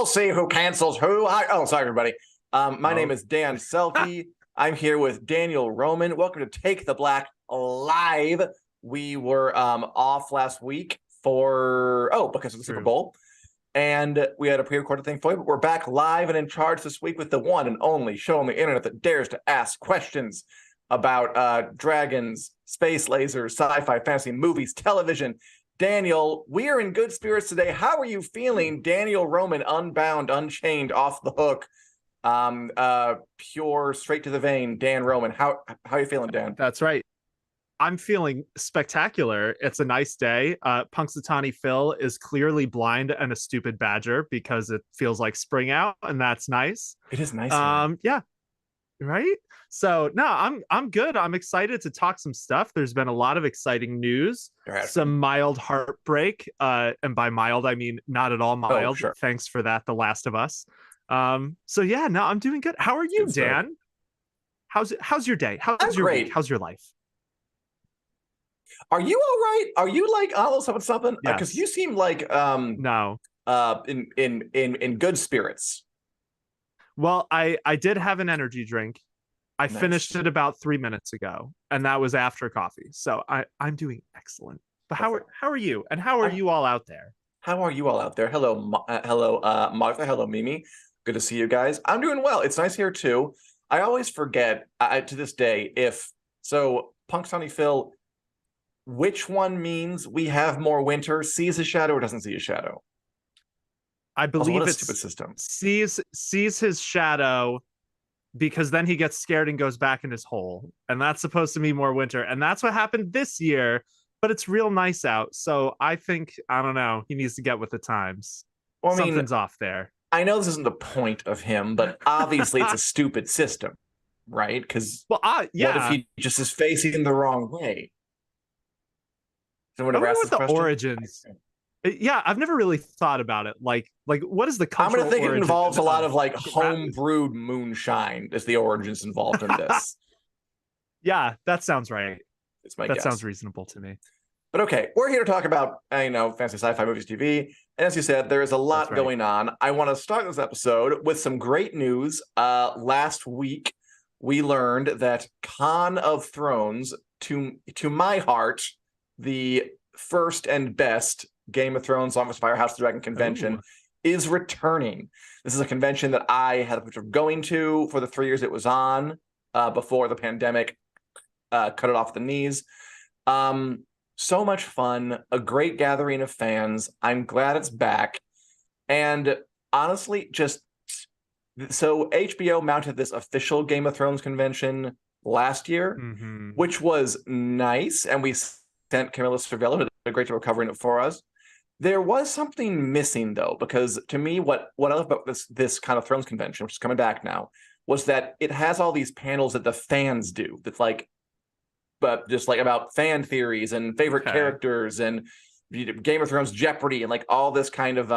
We'll see who cancels who. Sorry, everybody. My name is Dan Selcke. I'm here with Daniel Roman. Welcome to Take the Black Live. We were off last week because of the Super Bowl. And we had a pre-recorded thing for you, but we're back live and in charge this week with the one and only show on the internet that dares to ask questions about dragons, space lasers, sci-fi, fantasy, movies, television. Daniel, we are in good spirits today. How are you feeling? Daniel Roman, unbound, unchained, off the hook, pure, straight to the vein. Dan Roman, how are you feeling, Dan? That's right. I'm feeling spectacular. It's a nice day. Punxsutawney Phil is clearly blind and a stupid badger because it feels like spring out, and that's nice. It is nice. Yeah. Right. So no, I'm good. I'm excited to talk some stuff. There's been a lot of exciting news, some mild heartbreak, and by mild I mean not at all mild. Oh, sure. Thanks for that, The Last of Us. So yeah, no, I'm doing good. How are you, Dan? How's your day? How's your week? How's your life? Are you all right? Are you like something? Yes. Because you seem like no. In good spirits. Well, I did have an energy drink. I finished it about 3 minutes ago, and that was after coffee. So I'm doing excellent. But how are you? And how are you all out there? How are you all out there? Hello, Martha. Hello, Mimi. Good to see you guys. I'm doing well. It's nice here too. I always forget to this day Punxsutawney Phil, which one means we have more winter? Sees a shadow or doesn't see a shadow? I believe it's stupid system. Sees his shadow, because then he gets scared and goes back in his hole, and that's supposed to be more winter, and that's what happened this year. But it's real nice out, so I think, I don't know, he needs to get with the times. Well, something's off there. I know this isn't the point of him, but obviously it's a stupid system, right? Because what if he just is facing the wrong way? Someone asked the origins. Yeah, I've never really thought about it. Like what is the cultural? I'm gonna think it involves a lot of like home-brewed moonshine as the origins involved in this. Yeah, that sounds right. That guess. Sounds reasonable to me. But okay, we're here to talk about fantasy, sci-fi, movies, TV, and as you said, there is a lot going on. I want to start this episode with some great news. Last week, we learned that Con of Thrones, to my heart, the first and best Game of Thrones, Song of Fire, House of the Dragon convention is returning. This is a convention that I had the pleasure of going to for the 3 years it was on before the pandemic cut it off the knees. So much fun, a great gathering of fans. I'm glad it's back. And honestly, so HBO mounted this official Game of Thrones convention last year, which was nice. And we sent Camilla Cervello, who did a great job of covering it for us. There was something missing, though, because to me, what I love about this kind of Thrones convention, which is coming back now, was that it has all these panels that the fans do. That's but just like about fan theories and favorite characters and Game of Thrones Jeopardy and like all this kind of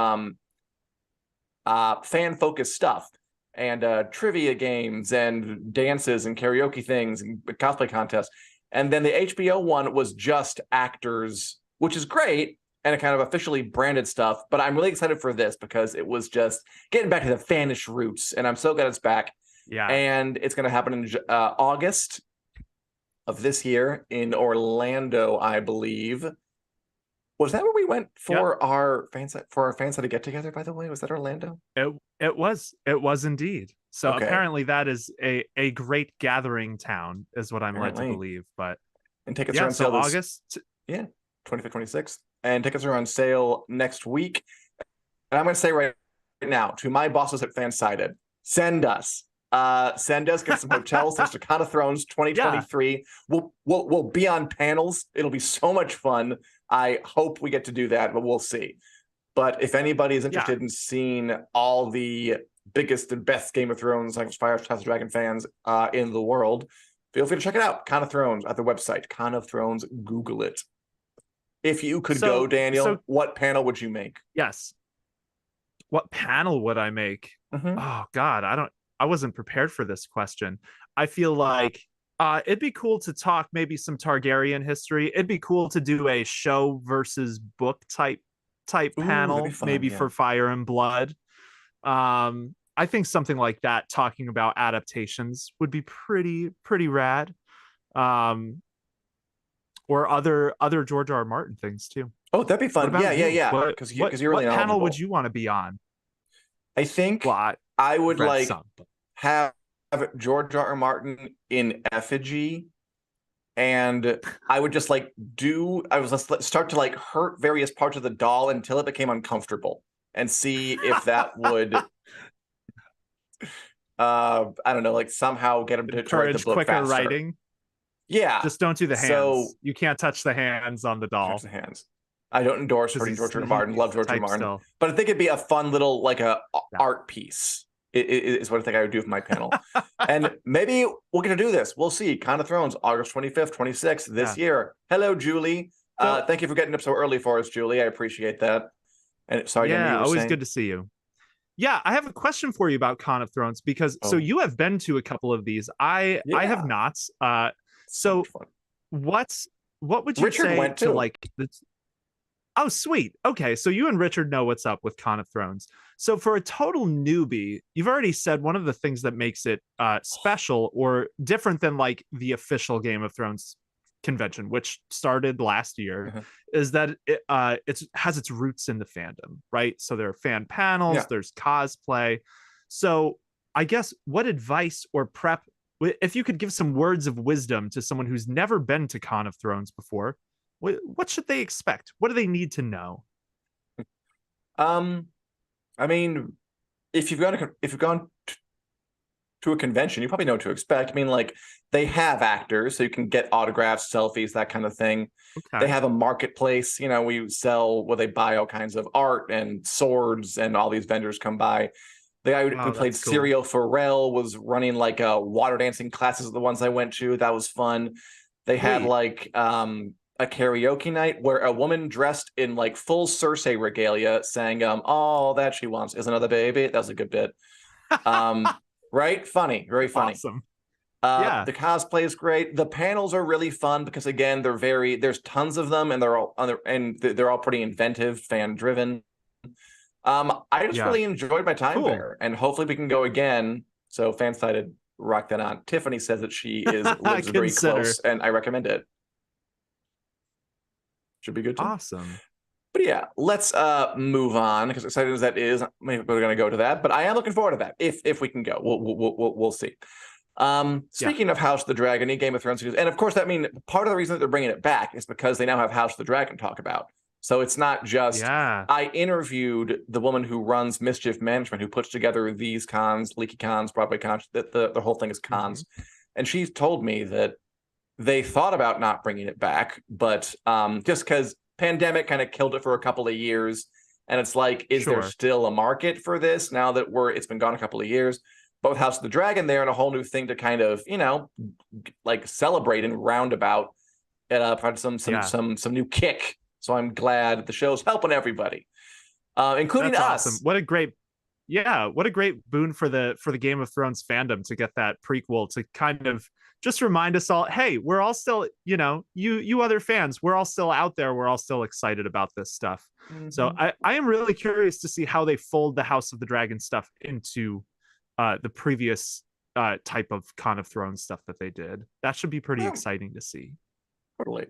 fan-focused stuff and trivia games and dances and karaoke things and cosplay contests. And then the HBO one was just actors, which is great, and a kind of officially branded stuff. But I'm really excited for this because it was just getting back to the fanish roots, and I'm so glad it's back. Yeah. And it's going to happen in August of this year in Orlando, I believe. Was that where we went for our fans to get together? By the way, was that Orlando? It was indeed. So apparently that is a great gathering town, is what I'm led to believe. But and tickets are on sale August. 25th, 26th, and tickets are on sale next week. And I'm going to say right now to my bosses at Fansided, send us, get some hotels. There's Con of Thrones 2023. Yeah. We'll be on panels. It'll be so much fun. I hope we get to do that, but we'll see. But if anybody is interested in seeing all the biggest and best Game of Thrones, like Fire, House of Dragon fans in the world, feel free to check it out. Con of Thrones at the website. Con of Thrones. Google it. If you could go, Daniel, what panel would you make? Yes. What panel would I make? Oh God, I wasn't prepared for this question. I feel like it'd be cool to talk maybe some Targaryen history. It'd be cool to do a show versus book type panel, fun, maybe for Fire and Blood. I think something like that, talking about adaptations, would be pretty rad. Or other George R. R. Martin things too. Oh, that'd be What fun. about you? Yeah. What Because what you're really what panel would knowledgeable. you want to be on? I think Well, I would read like some, but have George R. R. Martin in effigy, and I would just like start to like hurt various parts of the doll until it became uncomfortable, and see if that would I don't know, like somehow get him to write the encourage book quicker faster. writing. Yeah. Just don't do the hands. So You can't touch the hands on the touch doll the hands. I don't endorse because hurting George R. R. he Martin. needs Love to George R. R. type Martin, still. but I think it'd be a fun little like a Yeah. art piece. Is what I think I would do with my panel. And maybe we're gonna do this. We'll see. Con of Thrones, August 25th, 26th this year. Hello, Julie. Thank you for getting up so early for us, Julie. I appreciate that. And sorry, Yeah, you were always saying? good to see you. Yeah, I have a question for you about Con of Thrones, because so you have been to a couple of these. I have not. So what would you Richard say went to too. like the, oh, sweet. Okay, so you and Richard know what's up with Con of Thrones. So for a total newbie, you've already said one of the things that makes it special or different than like the official Game of Thrones convention, which started last year, is that it has its roots in the fandom, right? So there are fan panels, there's cosplay. So I guess what advice or prep, if you could give some words of wisdom to someone who's never been to Con of Thrones before, what should they expect? What do they need to know? I mean, if you've gone to a convention, you probably know what to expect. I mean, like, they have actors, so you can get autographs, selfies, that kind of thing. They have a marketplace. You know, we sell, they buy all kinds of art and swords, and all these vendors come by. The guy who played Serial Pharrell was running like water dancing classes. The ones I went to, that was fun. They had like a karaoke night where a woman dressed in like full Cersei regalia sang all that she wants is another baby. That was a good bit. Right? Funny, very funny. Awesome. The cosplay is great. The panels are really fun because again, there's tons of them, and they're all pretty inventive, fan driven. I just really enjoyed my time there, and hopefully we can go again. So Fansided, rock that on. Tiffany says that she lives very close, and I recommend it. Should be good too. Awesome. But yeah, let's move on, because excited as that is, maybe we're going to go to that. But I am looking forward to that if we can go. We'll see. Speaking of House of the Dragon, Game of Thrones, and of course, part of the reason that they're bringing it back is because they now have House of the Dragon to talk about. So it's not just. I interviewed the woman who runs Mischief Management, who puts together these cons, Leaky Cons, Broadway Cons. The whole thing is cons, and she told me that they thought about not bringing it back, but just because pandemic kind of killed it for a couple of years, and it's like, is there still a market for this now that it's been gone a couple of years? But with House of the Dragon there, and a whole new thing to kind of, like celebrate and roundabout, and provide some new kick. So I'm glad the show's helping everybody, including us. Awesome. What a great boon for the Game of Thrones fandom to get that prequel to kind of just remind us all, hey, we're all still, you other fans, we're all still out there. We're all still excited about this stuff. So I am really curious to see how they fold the House of the Dragon stuff into the previous type of Con of Thrones stuff that they did. That should be pretty exciting to see. Totally.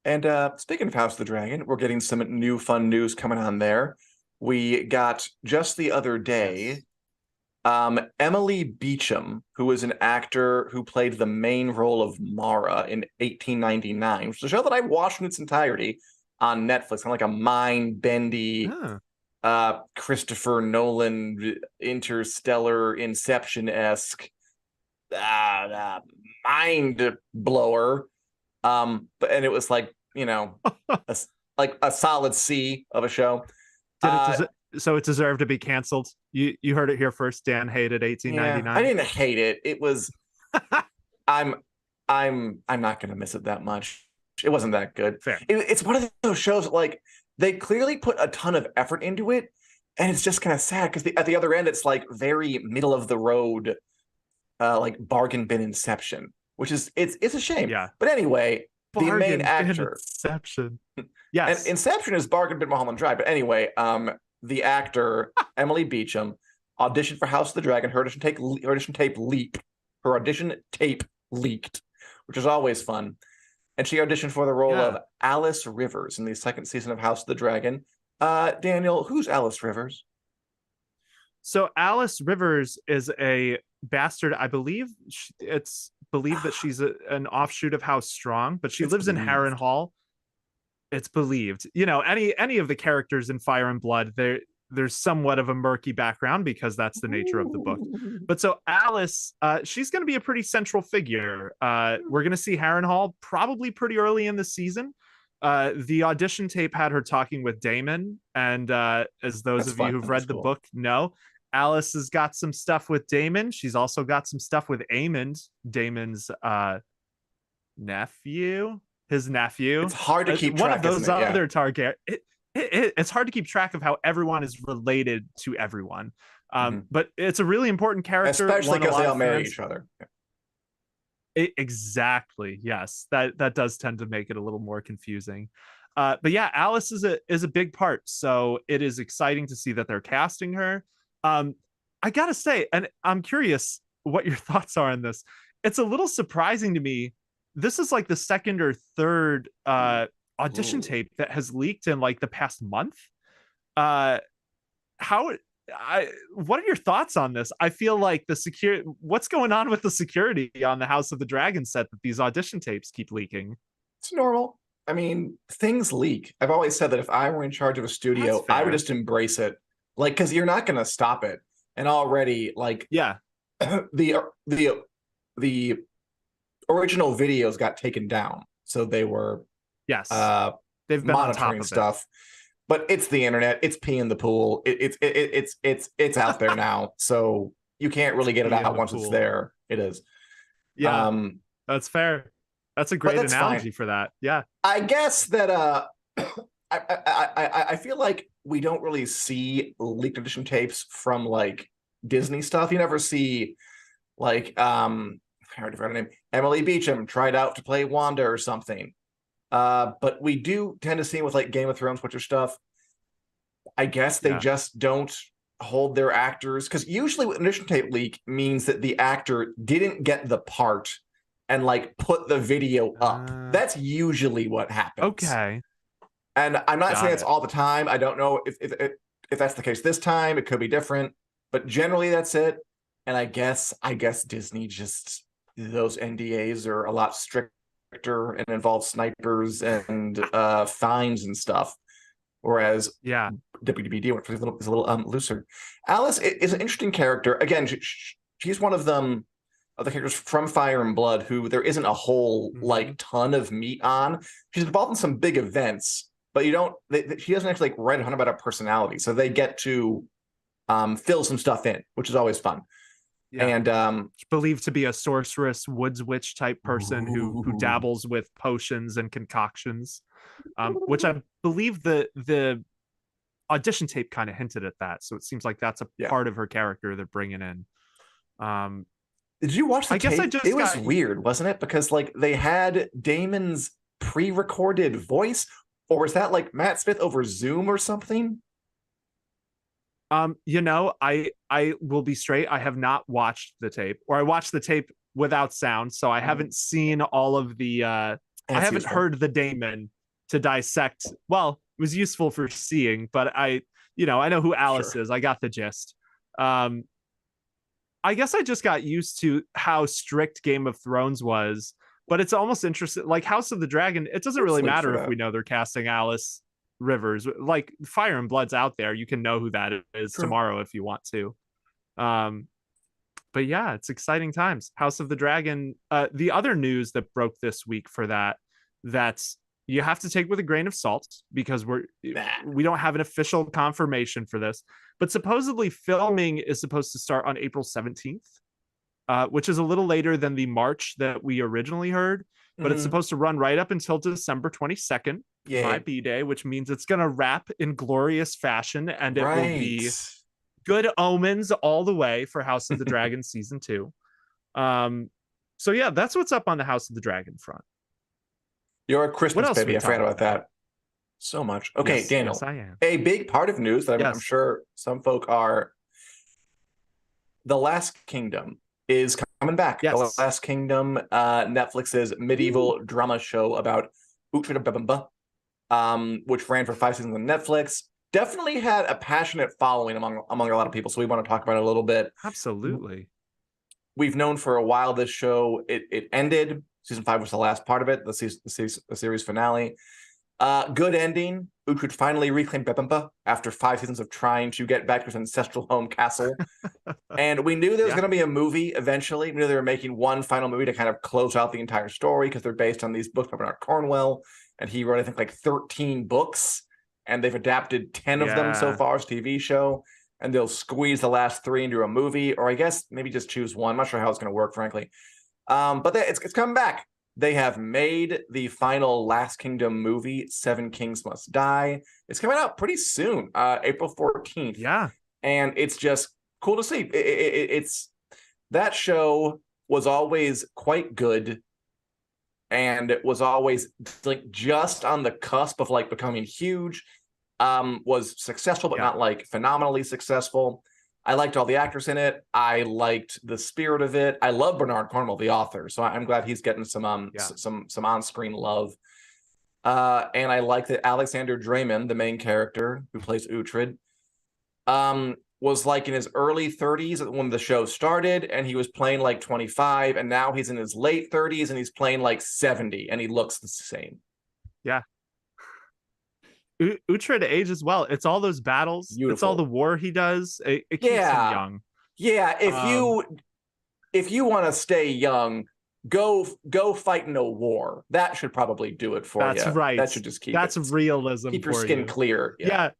And speaking of House of the Dragon, we're getting some new fun news coming on there. We got just the other day, Emily Beecham, who is an actor who played the main role of Mara in 1899, which is a show that I watched in its entirety on Netflix, kind of like a mind-bendy Christopher Nolan, Interstellar, Inception-esque mind blower. And it was like, a solid C of a show. So it deserved to be canceled. You heard it here first. Dan hated 1899. I didn't hate it. It was I'm not gonna miss it that much. It wasn't that good. Fair. It's one of those shows, like, they clearly put a ton of effort into it, and it's just kind of sad because at the other end it's like very middle of the road, like bargain bin Inception, which is it's a shame. Yeah. But anyway, the main actor. Inception. Yes. And Inception is bargain bin Mulholland Drive. But anyway, the actor Emily Beecham auditioned for House of the Dragon. Her audition tape leaked. Her audition tape leaked, which is always fun. And she auditioned for the role of Alice Rivers in the second season of House of the Dragon. Daniel, who's Alice Rivers? So Alice Rivers is a bastard. I believe it's believed that she's an offshoot of House Strong, but she lives in Harrenhal. It's believed. You know, any of the characters in Fire and Blood, there's somewhat of a murky background because that's the nature of the book. But so Alice, she's going to be a pretty central figure. We're going to see Harrenhal probably pretty early in the season. The audition tape had her talking with Daemon, and as those of you who've read the book know, Alice has got some stuff with Daemon. She's also got some stuff with Aemond, Daemon's nephew. His nephew. It's hard to keep track. One of those other target. It's hard to keep track of how everyone is related to everyone. But it's a really important character, especially because they all marry each other. Exactly. Yes, that does tend to make it a little more confusing. But yeah, Alice is a big part. So it is exciting to see that they're casting her. I gotta say, and I'm curious what your thoughts are on this. It's a little surprising to me. This is like the second or third audition tape that has leaked in like the past month. What are your thoughts on this? I feel like what's going on with the security on the House of the Dragon set that these audition tapes keep leaking? It's normal. I mean, things leak. I've always said that if I were in charge of a studio, I would just embrace it. Like, because you're not going to stop it. And already, like, the original videos got taken down, so they were they've been monitoring stuff. But it's the internet. It's pee in the pool. It's out there now, so you can't really get it out once it's there. It is. Yeah, that's fair. That's a great analogy for that. Yeah, I guess that I feel like we don't really see leaked audition tapes from like Disney stuff. You never see like I already forgot her name. Emily Beecham tried out to play Wanda or something. But we do tend to see with like Game of Thrones, Witcher stuff. I guess they just don't hold their actors, because usually with audition tape leak means that the actor didn't get the part and like put the video up. That's usually what happens. Okay. And I'm not saying it's all the time. I don't know if that's the case this time. It could be different, but generally that's it. And I guess Disney just, those NDAs are a lot stricter and involve snipers and fines and stuff. Whereas WWD is a little looser. Alice is an interesting character. Again, she's one of the characters from Fire and Blood who there isn't a whole like ton of meat on. She's involved in some big events, but she doesn't actually like write a ton about her personality. So they get to fill some stuff in, which is always fun. Yeah. And believed to be a sorceress, woods witch type person who dabbles with potions and concoctions, which I believe the audition tape kind of hinted at that. So it seems like that's a part of her character they're bringing in. Did you watch the tape? It was weird, wasn't it? Because like they had Damon's pre-recorded voice, or was that like Matt Smith over Zoom or something? You know, I will be straight. I have not watched the tape, or I watched the tape without sound, so I haven't seen all of the. I haven't heard the Daemon to dissect. Well, it was useful for seeing, but I know who Alice is. I got the gist. I guess I just got used to how strict Game of Thrones was, but it's almost interesting. Like House of the Dragon, it doesn't really matter if we know they're casting Alice Rivers. Like Fire and Blood's out there, you can know who that is tomorrow if you want to. But yeah, it's exciting times. House of the Dragon. The other news that broke this week for that's you have to take with a grain of salt, because we don't have an official confirmation for this, but supposedly filming is supposed to start on April 17th, which is a little later than the March that we originally heard, but it's supposed to run right up until December 22nd. My B-Day, which means it's going to wrap in glorious fashion, and it will be good omens all the way for House of the Dragon season 2. So yeah, that's what's up on the House of the Dragon front. You're a Christmas baby. I forgot about that so much. Okay, Daniel. Yes, I am. A big part of news that I'm sure some folk are The Last Kingdom is coming back. Yes. The Last Kingdom, Netflix's medieval drama show about Uhtred of Bebemba, which ran for 5 seasons on Netflix. Definitely had a passionate following among a lot of people, so we want to talk about it a little bit. Absolutely. We've known for a while this show. It ended. Season 5 was the last part of it, the series finale. Good ending. Uhtred finally reclaimed Bebemba after 5 seasons of trying to get back to his ancestral home castle. And we knew there was going to be a movie eventually. We knew they were making one final movie to kind of close out the entire story because they're based on these books by Bernard Cornwell. And he wrote, I think, like 13 books. And they've adapted 10 of them so far as TV show. And they'll squeeze the last 3 into a movie. Or I guess maybe just choose one. I'm not sure how it's going to work, frankly. But it's coming back. They have made the final Last Kingdom movie, Seven Kings Must Die. It's coming out pretty soon, April 14th. Yeah. And it's just cool to see. It's that show was always quite good and it was always like just on the cusp of like becoming huge. Was successful, but not like phenomenally successful. I liked all the actors in it. I liked the spirit of it. I love Bernard Cornwell, the author, so I'm glad he's getting some on-screen love. And I like that Alexander Draymond, the main character who plays Uhtred, was like in his early 30s when the show started, and he was playing like 25, and now he's in his late 30s and he's playing like 70, and he looks the same. Yeah. Uhtred ages well. It's all those battles. Beautiful. It's all the war he does. It keeps him young. Yeah, if you want to stay young, go fight in a war. That should probably do it for you. That's right. That should just keep realism. Keep your skin clear. Yeah.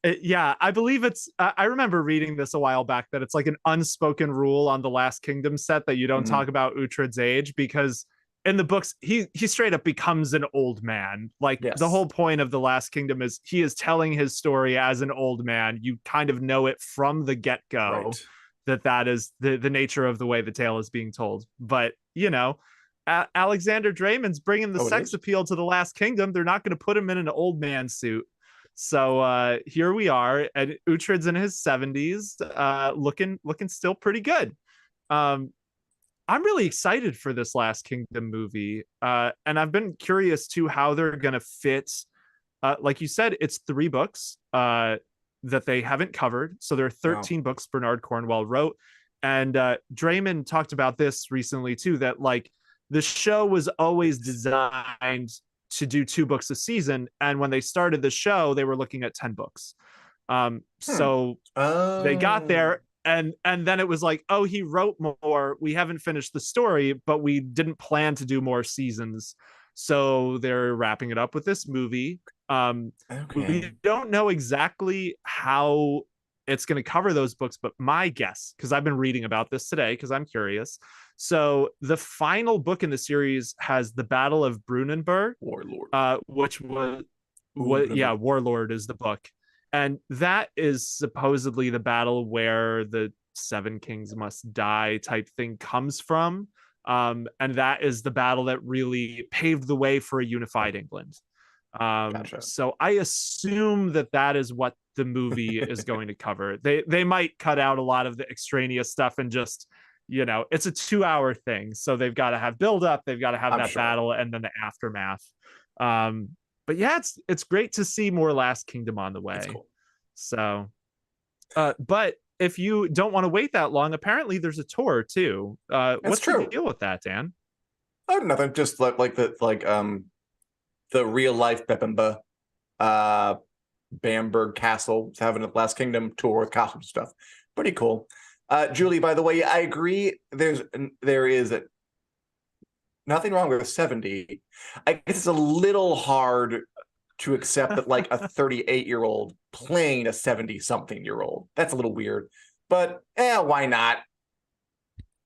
Yeah, I believe it's. I remember reading this a while back that it's like an unspoken rule on the Last Kingdom set that you don't talk about Uhtred's age because in the books he straight up becomes an old man. Like the whole point of the Last Kingdom is he is telling his story as an old man. You kind of know it from the get-go that is the nature of the way the tale is being told. But you know, Alexander Draymond's bringing the sex appeal to the Last Kingdom. They're not going to put him in an old man suit. So here we are, and Uhtred's in his 70s, looking still pretty good. I'm really excited for this Last Kingdom movie, and I've been curious too how they're gonna fit. Like you said, it's 3 books that they haven't covered, so there are 13 books Bernard Cornwell wrote, and Draymond talked about this recently too. That like the show was always designed to do 2 books a season, and when they started the show, they were looking at 10 books. So they got there. And then it was like, oh, he wrote more. We haven't finished the story, but we didn't plan to do more seasons. So they're wrapping it up with this movie. We don't know exactly how it's going to cover those books, but my guess, because I've been reading about this today because I'm curious. So the final book in the series has the Battle of Brunanburh, Warlord, which was Warlord is the book. And that is supposedly the battle where the 7 kings must die type thing comes from. And that is the battle that really paved the way for a unified England. So I assume that is what the movie is going to cover. They might cut out a lot of the extraneous stuff and just, you know, it's a 2-hour thing. So they've got to have build up. They've got to have that battle and then the aftermath. But yeah, it's great to see more Last Kingdom on the way. That's cool. So, but if you don't want to wait that long, apparently there's a tour too. What's the deal with that, Dan? Oh, nothing. Just the real life Bebemba, Bamberg Castle is having a Last Kingdom tour with costume stuff. Pretty cool. Julie, by the way, I agree. There is nothing wrong with a 70. I guess it's a little hard to accept that like a 38-year-old playing a 70-something-year-old. That's a little weird. But why not?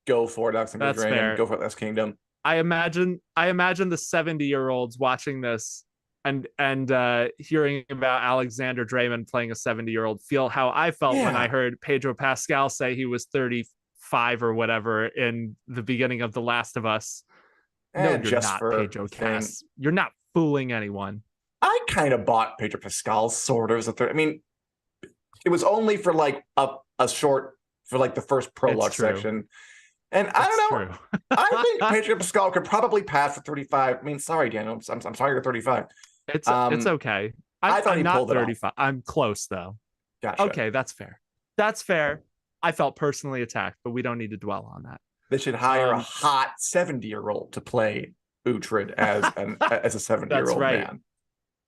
Go for it, Alexander Draymond. Go for it, Last Kingdom. I imagine the 70-year-olds watching this and hearing about Alexander Draymond playing a 70-year-old feel how I felt when I heard Pedro Pascal say he was 35 or whatever in the beginning of The Last of Us. No, you're not, Pedro Cass. You're not fooling anyone. I kind of bought Pedro Pascal sort of as a third. I mean, it was only for like a short for like the first prologue section. And I don't know. True. I think Patriot Pascal could probably pass for 35. I mean, sorry, Daniel. I'm sorry you're 35. It's okay. I thought I'm he not pulled it 35. I'm close though. Gotcha. Okay, that's fair. That's fair. I felt personally attacked, but we don't need to dwell on that. They should hire a hot 70-year-old to play Uhtred as a 70-year-old man.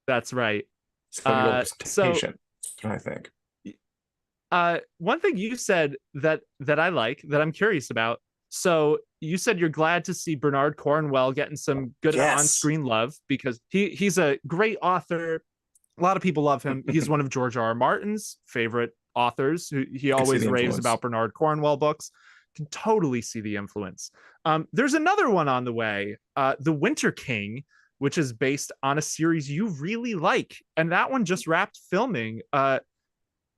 That's right. 70-year-old patient. That's what I think. One thing you said that I like, that I'm curious about. So you said you're glad to see Bernard Cornwell getting some good on-screen love, because he's a great author. A lot of people love him. He's one of George R.R. Martin's favorite authors. He always raves about Bernard Cornwell books. Can totally see the influence. There's another one on the way, The Winter King, which is based on a series you really like, and that one just wrapped filming.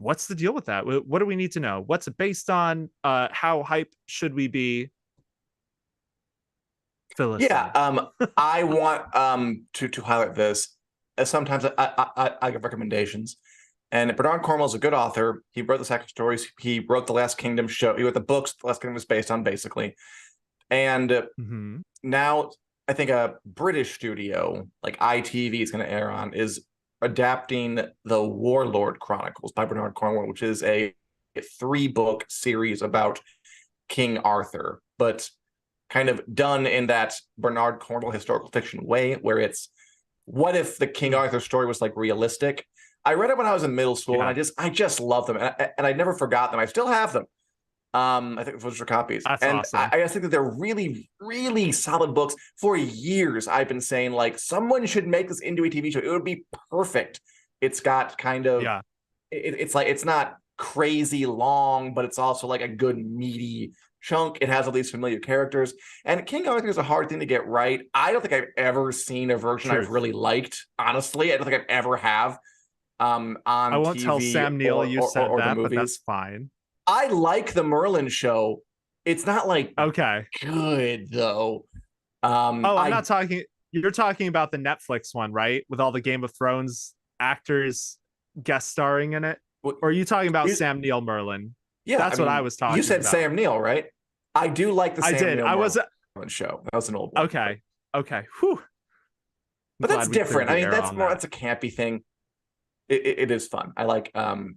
What's the deal with that? What do we need to know? What's it based on? How hype should we be? Phyllis. Yeah, I want to highlight this. Sometimes I give recommendations, and Bernard Cornwell's a good author. He wrote the Saxon stories. He wrote the Last Kingdom show. He wrote the books the Last Kingdom was based on, basically. And now I think a British studio like ITV is going to air on is adapting the Warlord Chronicles by Bernard Cornwell, which is a 3-book series about King Arthur, but kind of done in that Bernard Cornwell historical fiction way, where it's, what if the King Arthur story was like realistic? I read it when I was in middle school, and I just love them, and I never forgot them. I still have them. I think those are copies. That's and awesome. I just think that they're really, really solid books. For years, I've been saying, like, someone should make this into a TV show. It would be perfect. It's got kind of, it's like, it's not crazy long, but it's also like a good meaty chunk. It has all these familiar characters. And King Arthur is a hard thing to get right. I don't think I've ever seen a version I've really liked, honestly. I don't think I've ever have on I won't TV tell Sam Neill you said or that, the but movies. that's fine. I like the Merlin show. It's not like good though. I'm not talking. You're talking about the Netflix one, right? With all the Game of Thrones actors guest starring in it. Or are you talking about Sam Neill Merlin? Yeah, that's what I was talking about. You said Sam Neill, right? I do like the Sam Neill Merlin show. That was an old one. Okay. Whew. But that's different. I mean, that's a campy thing. It is fun. I like who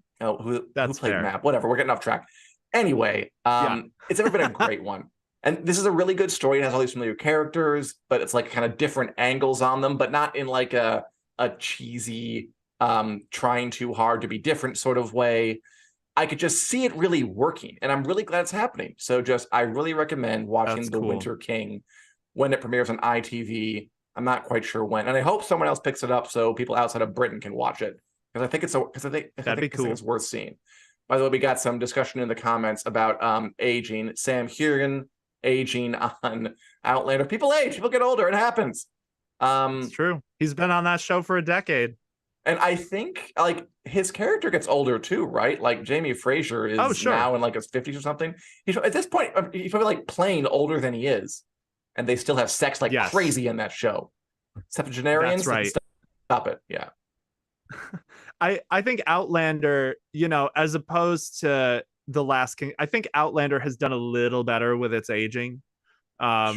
played Map? Whatever. We're getting off track. Anyway, it's never been a great one. And this is a really good story. It has all these familiar characters, but it's like kind of different angles on them, but not in like a cheesy, trying too hard to be different sort of way. I could just see it really working, and I'm really glad it's happening. So I really recommend watching The Winter King when it premieres on ITV. I'm not quite sure when, and I hope someone else picks it up so people outside of Britain can watch it, because I think it's worth seeing. By the way, we got some discussion in the comments about aging. Sam Huron aging on Outlander. People age. People get older. It happens. It's true. He's been on that show for a decade. And I think like his character gets older too, right? Like Jamie Fraser is now in like his 50s or something. At this point, he's probably like playing older than he is. And they still have sex like crazy in that show. Septuagenarians. That's right. Stop it. Yeah. I think Outlander, as opposed to The Last King, I think Outlander has done a little better with its aging. Not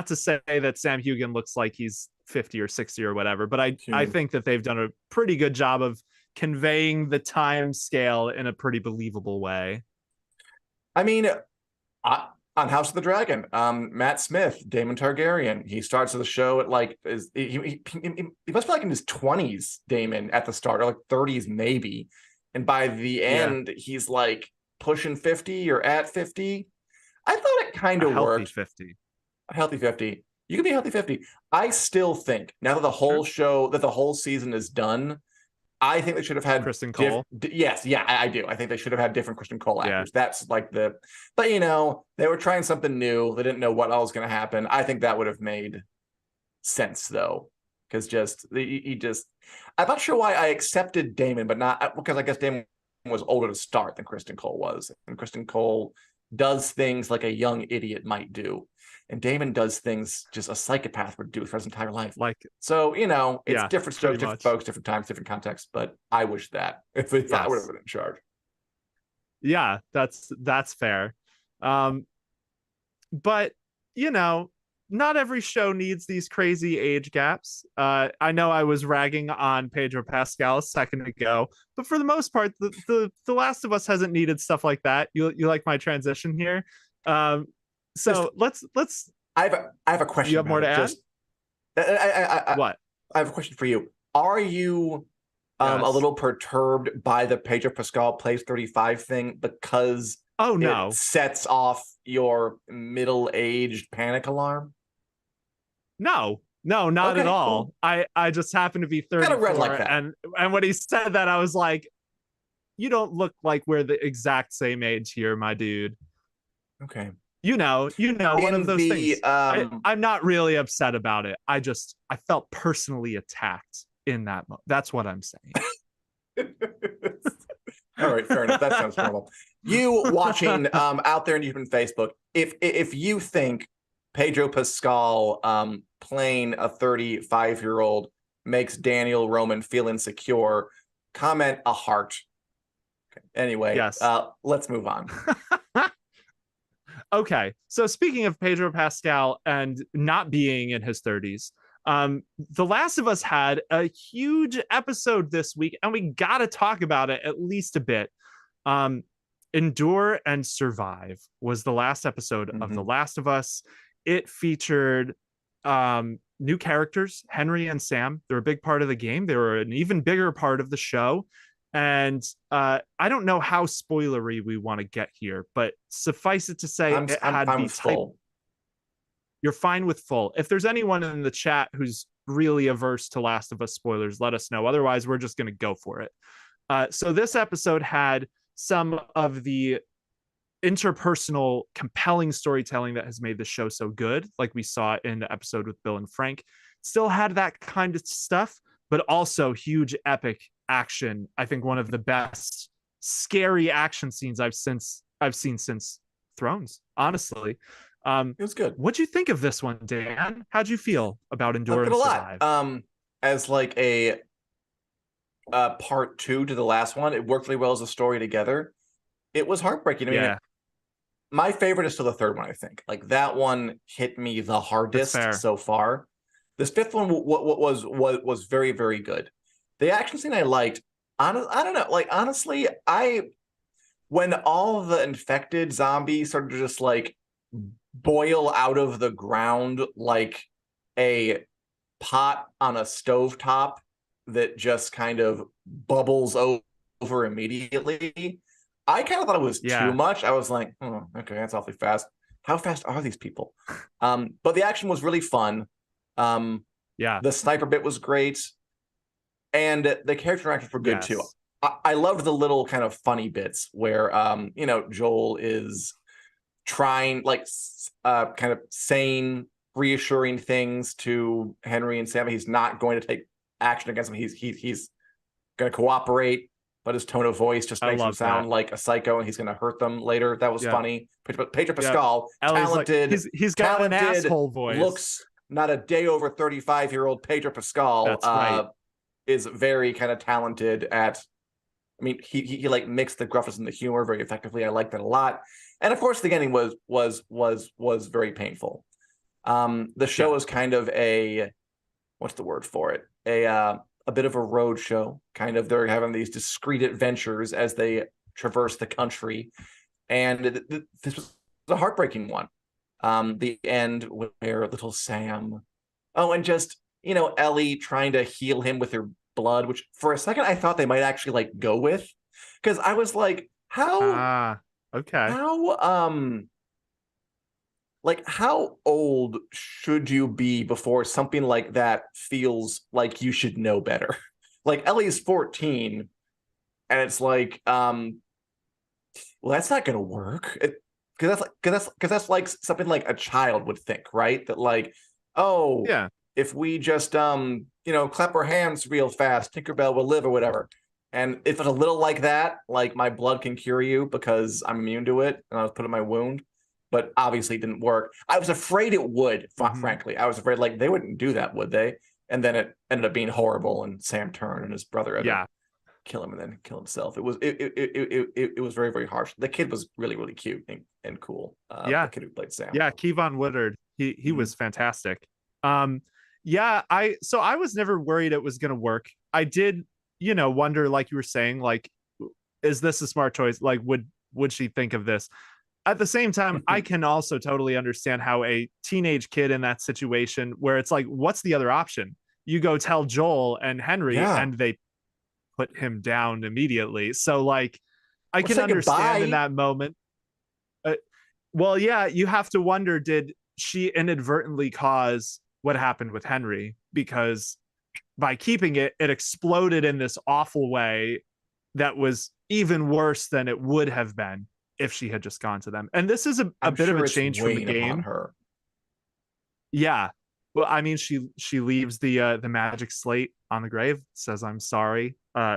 to say that Sam Hugon looks like he's 50 or 60 or whatever, but I think that they've done a pretty good job of conveying the time scale in a pretty believable way. I mean, on House of the Dragon, Matt Smith, Daemon Targaryen, he starts the show at like he must be like in his 20s, Daemon, at the start, or like 30s maybe, and by the end he's like pushing 50 or at 50. I thought it kind of worked. 50. A healthy 50. You can be a healthy 50. I still think now that the whole show, that the whole season is done, I think they should have had Kristen Cole. I do. I think they should have had different Kristen Cole actors. That's like but they were trying something new. They didn't know what else was going to happen. I think that would have made sense though, because I'm not sure why I accepted Daemon, but not because I guess Daemon was older to start than Kristen Cole was, and Kristen Cole does things like a young idiot might do. And Daemon does things just a psychopath would do for his entire life. It's different strokes, different folks, different times, different contexts. But I wish that if I would have been in charge. Yeah, that's fair. But you know, not every show needs these crazy age gaps. I know I was ragging on Pedro Pascal a second ago, but for the most part, the Last of Us hasn't needed stuff like that. You like my transition here? So let's. I have a question. You have more to add? What? I have a question for you. Are you a Yes. little perturbed by the Pedro Pascal plays 35 thing because Oh no, it sets off your middle-aged panic alarm? no, not Okay, at all. cool. I just happen to be Kind of 34, read like that. and when he said that, I was like, you don't look like we're the exact same age here, my dude. Okay. One of those things. Um, I'm not really upset about it. I felt personally attacked in that moment. That's what I'm saying. All right, fair enough. That sounds normal. You watching out there on YouTube and Facebook, if you think Pedro Pascal playing a 35-year-old makes Daniel Roman feel insecure, comment a heart. Okay. Anyway, yes. Let's move on. Okay, so speaking of Pedro Pascal and not being in his 30s, The Last of Us had a huge episode this week, and we got to talk about it at least a bit. Endure and Survive was the last episode of The Last of Us. It featured new characters, Henry and Sam. They're a big part of the game. They were an even bigger part of the show. And I don't know how spoilery we want to get here, but suffice it to say, I'm full. You're fine with full. If there's anyone in the chat who's really averse to Last of Us spoilers, let us know. Otherwise, we're just going to go for it. So this episode had some of the interpersonal, compelling storytelling that has made the show so good, like we saw in the episode with Bill and Frank. Still had that kind of stuff, but also huge epic action. I think one of the best scary action scenes I've seen since Thrones, honestly. It was good. What'd you think of this one, Dan? How'd you feel about Endure and Survive? As like a part two to the last one, it worked really well as a story together. It was heartbreaking. I mean, my favorite is still the third one, I think. Like that one hit me the hardest so far. This fifth one was very, very good. The action scene I liked. I don't know. Like honestly, when all the infected zombies started to just like boil out of the ground like a pot on a stovetop that just kind of bubbles over immediately, I kind of thought it was too much. I was like, oh, okay, that's awfully fast. How fast are these people? But the action was really fun. The sniper bit was great. And the character interactions were good too. I loved the little kind of funny bits where, Joel is trying, like, kind of saying reassuring things to Henry and Sam. He's not going to take action against them. He's going to cooperate, but his tone of voice just makes him sound like a psycho, and he's going to hurt them later. That was funny. Pedro Pascal, talented. Like, he's got an asshole voice. Looks not a day over 35-year-old Pedro Pascal. That's right. Is very kind of talented at. I mean, he like mixed the gruffness and the humor very effectively. I liked that a lot. And of course, the ending was very painful. The show is kind of a, what's the word for it? A bit of a road show. Kind of, they're having these discrete adventures as they traverse the country, and this was a heartbreaking one. The end where little Sam, and just Ellie trying to heal him with her blood, which for a second I thought they might actually like go with, because I was like, how old should you be before something like that feels like you should know better? Like Ellie's 14, and it's like, well, that's not gonna work. Because that's like something like a child would think, right? That like, if we just clap our hands real fast, Tinkerbell will live or whatever. And if it's a little like that, like my blood can cure you because I'm immune to it, and I was put in my wound. But obviously it didn't work. I was afraid it would, frankly. I was afraid like they wouldn't do that, would they? And then it ended up being horrible, and Sam turned and his brother. kill him and then kill himself. It was very, very harsh. The kid was really, really cute and cool. Yeah. The kid who played Sam. Yeah, Kevon Woodard. He was fantastic. Yeah, I was never worried it was gonna work. I did, wonder, like you were saying, like, is this a smart choice? Like, would she think of this? At the same time, I can also totally understand how a teenage kid in that situation, where it's like, what's the other option? You go tell Joel and Henry, and they put him down immediately. So, like, I can understand in that moment. Well, yeah, you have to wonder, did she inadvertently cause what happened with Henry? Because by keeping it, it exploded in this awful way that was even worse than it would have been if she had just gone to them. And this is a bit of a change from the game. Yeah. Well, I mean, she leaves the magic slate on the grave, says, "I'm sorry."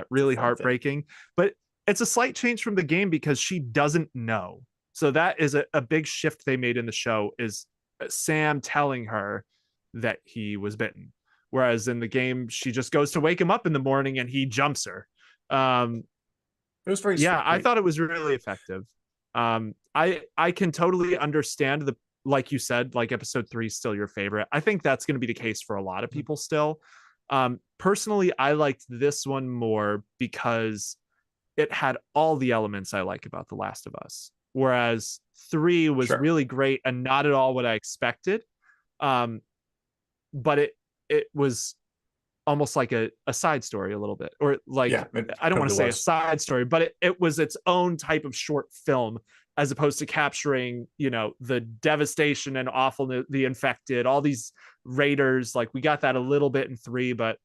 Really heartbreaking. But it's a slight change from the game because she doesn't know. So that is a big shift they made in the show, is Sam telling her that he was bitten. Whereas in the game, she just goes to wake him up in the morning and he jumps her. It was very sweet. I thought it was really effective. I can totally understand like you said, like episode 3 is still your favorite. I think that's going to be the case for a lot of people still. Personally, I liked this one more because it had all the elements I like about The Last of Us. Whereas 3 was really great and not at all what I expected. But it was almost like a side story a little bit, or like, I don't want to say a side story, but it was its own type of short film, as opposed to capturing, the devastation and awfulness, the infected, all these raiders. Like, we got that a little bit in 3, but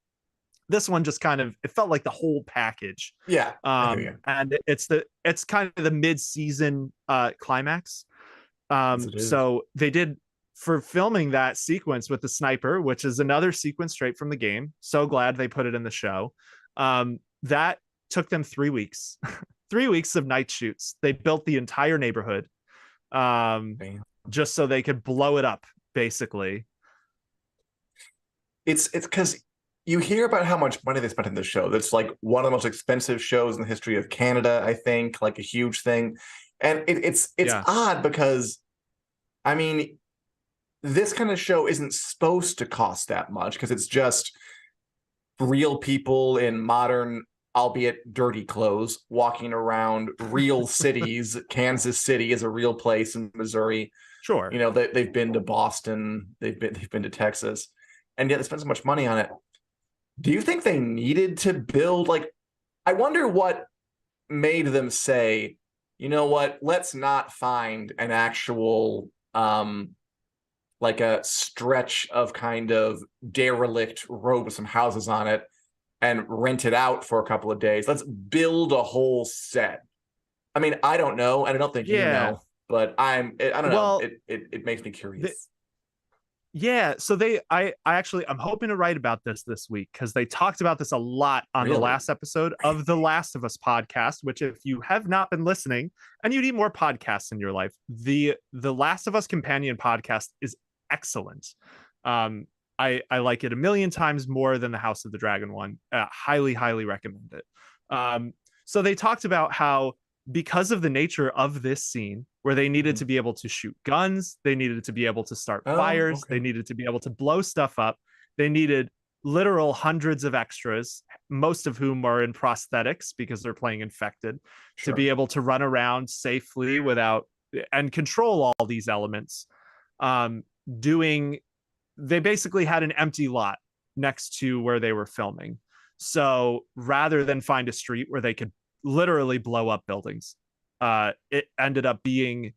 this one just kind of, it felt like the whole package. Yeah. And it's kind of the mid-season climax. So they did, for filming that sequence with the sniper, which is another sequence straight from the game. So glad they put it in the show. That took them 3 weeks. 3 weeks of night shoots. They built the entire neighborhood just so they could blow it up, basically. It's because you hear about how much money they spent in this show. That's like one of the most expensive shows in the history of Canada, I think, like a huge thing. And it's odd because, I mean, this kind of show isn't supposed to cost that much because it's just real people in modern, albeit dirty clothes, walking around real cities. Kansas City is a real place in Missouri. Sure. They've been to Boston, they've been to Texas, and yet they spent so much money on it. Do you think they needed to build, like, I wonder what made them say, you know what, let's not find an actual like a stretch of kind of derelict road with some houses on it and rent it out for a couple of days. Let's build a whole set. I mean, I don't know, and I don't think you know, but I don't know. It makes me curious. So I'm hoping to write about this week, because they talked about this a lot on the last episode of the Last of Us podcast, which, if you have not been listening and you need more podcasts in your life, the Last of Us companion podcast is excellent. I like it a million times more than the House of the Dragon one. Highly recommend it. So they talked about how, because of the nature of this scene, where they needed to be able to shoot guns, they needed to be able to start fires, they needed to be able to blow stuff up, they needed literal hundreds of extras, most of whom are in prosthetics because they're playing infected, to be able to run around safely without and control all these elements. They basically had an empty lot next to where they were filming. So rather than find a street where they could literally blow up buildings, it ended up being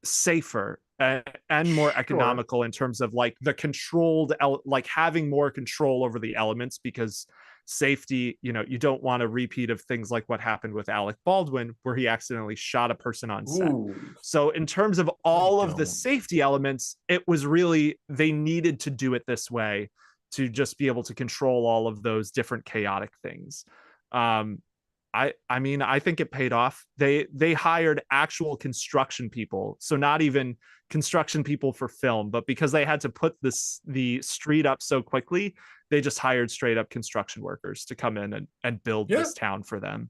safer and more economical in terms of, like, the controlled, like, having more control over the elements, because safety, you don't want a repeat of things like what happened with Alec Baldwin, where he accidentally shot a person on set. So in terms of all of the safety elements, it was really, they needed to do it this way to just be able to control all of those different chaotic things. I mean, I think it paid off. They hired actual construction people, so not even construction people for film, but because they had to put the street up so quickly, they just hired straight up construction workers to come in and build this town for them.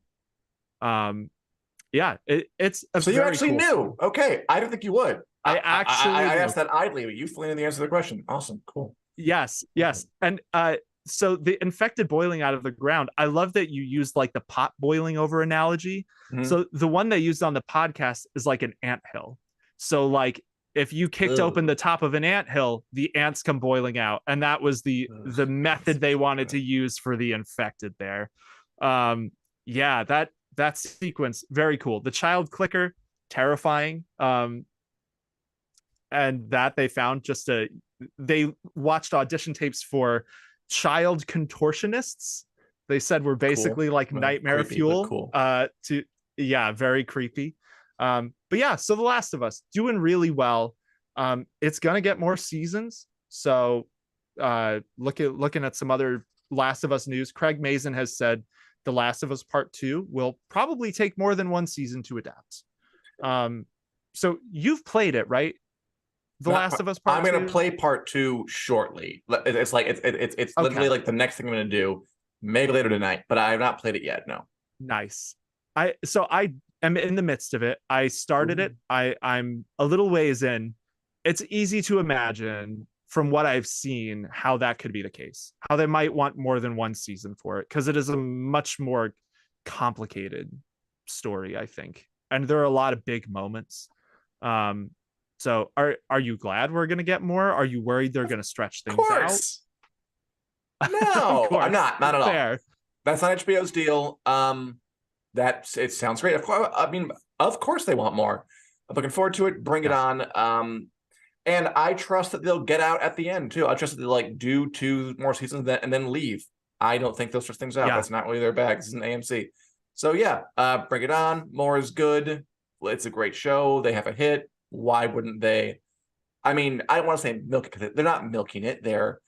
It's a so you actually cool knew. show. Okay, I didn't think you would. I asked that idly, but you flew in the answer to the question. Awesome, cool. Yes. And so the infected boiling out of the ground, I love that you used like the pot boiling over analogy. Mm-hmm. So the one they used on the podcast is like an anthill. So like if you kicked open the top of an anthill, the ants come boiling out. And that was the method they wanted to use for the infected there. That sequence, very cool. The child clicker, terrifying. And that they found they watched audition tapes for child contortionists. They said were basically like nightmare fuel. Very creepy. But yeah, so The Last of Us doing really well. It's gonna get more seasons. So looking at some other Last of Us news, Craig Mazin has said The Last of Us Part 2 will probably take more than one season to adapt. So you've played it, right? Last of Us Part 2? I'm going to play Part 2 shortly. It's like it's literally like the next thing I'm going to do, maybe later tonight, but I have not played it yet. No. Nice. I am in the midst of it. I started it. I'm a little ways in. It's easy to imagine from what I've seen how that could be the case. How they might want more than one season for it, because it is a much more complicated story, I think. And there are a lot of big moments. So are you glad we're going to get more? Are you worried they're going to stretch things out? No, I'm not at all. Fair. That's not HBO's deal. It sounds great. Of course, I mean, of course they want more. I'm looking forward to it. Bring it on. And I trust that they'll get out at the end too. I trust that they'll like do 2 more seasons and then leave. I don't think they'll stretch things out. That's not really their bag. This is an AMC. So yeah, bring it on. More is good. It's a great show. They have a hit. Why wouldn't they? I mean, I don't want to say milk it because they're not milking it. They're